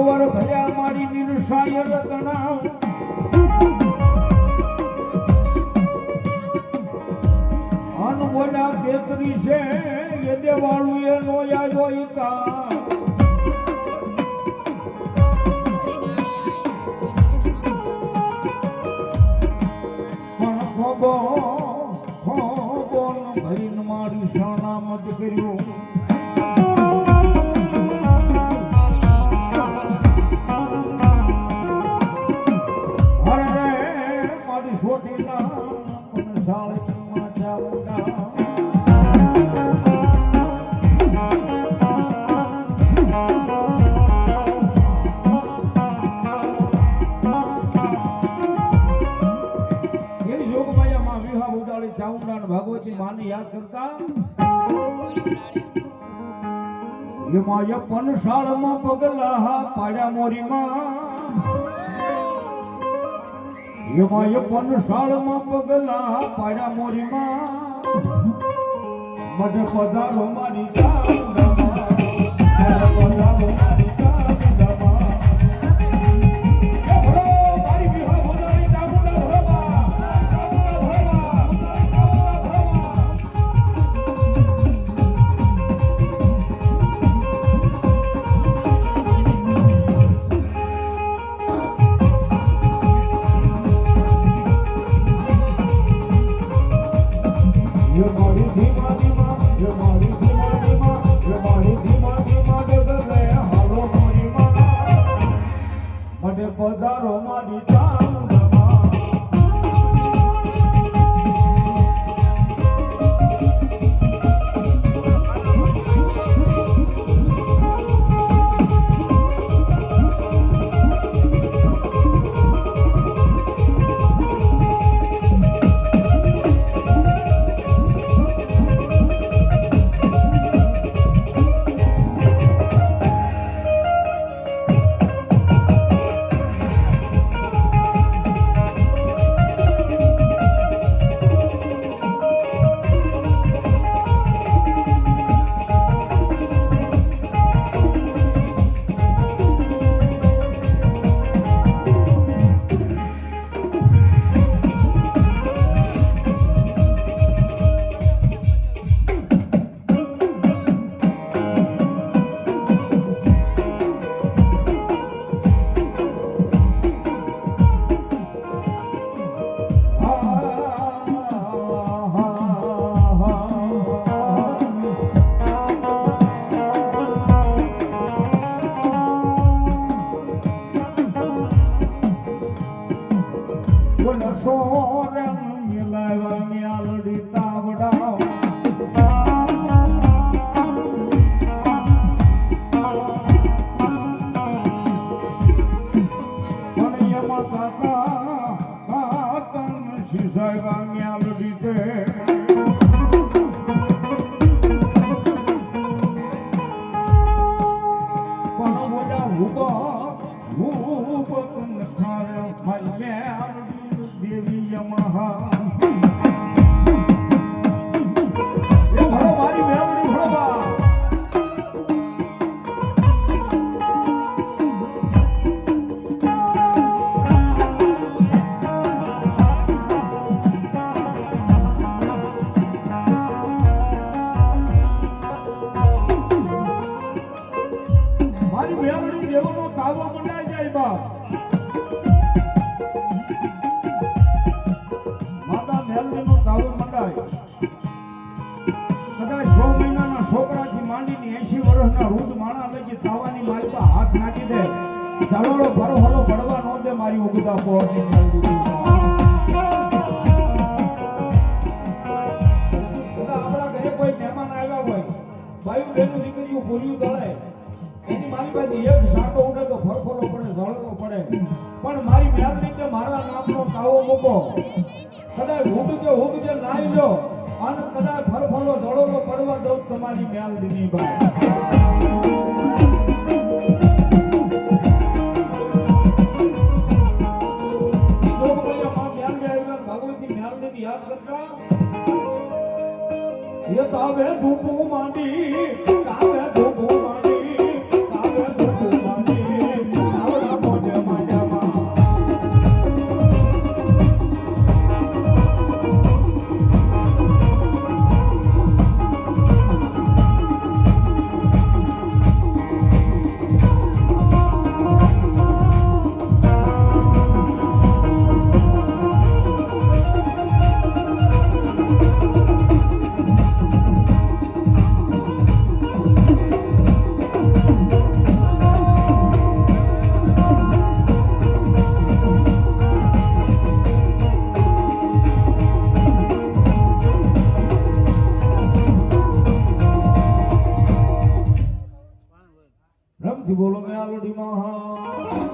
સરોવર ભર્યા મારી નિર્સાય રતના અનવના તેતરી છે એ દેવાળું એ નો આવ્યો ઈકા પણ ખોબો ભરીને મારી સણામત કર્યું ભગવતી માને યાદ કરતા એમાં પનશાળમાં પગલા પાડ્યા મોરીમાં એમાં પનશાળમાં પગલા પાડ્યા મોરીમાં મઢ પધારો મારી ચાંદમાં પધારો મારી પધારો મારી દેવી યમહા ચાલો ભરો હલો પડવા નો દે મારી ઉગતા પોરની મેલડી આપણા ઘરે કોઈ મહેમાન આવ્યા હોય ભાઈ બેનું દીકરીઓ પૂર્યું દળે એની મારી પાસે એક સાટો ઉડે તો ફરફરો પડે ઝળકો પડે પણ મારી મેલડી કે મારા નામનો કાવો મૂકો કદાચ હુગજે નાઈ લો અને કદાચ ફરફરો ઝળકો પડવા દઉં તમારી મેલડીની ભાઈ ये तावे धूपू मांडी तावे धूपू मांडी तावे धूपू मांडी પ્રેમથી બોલો મેલડી માં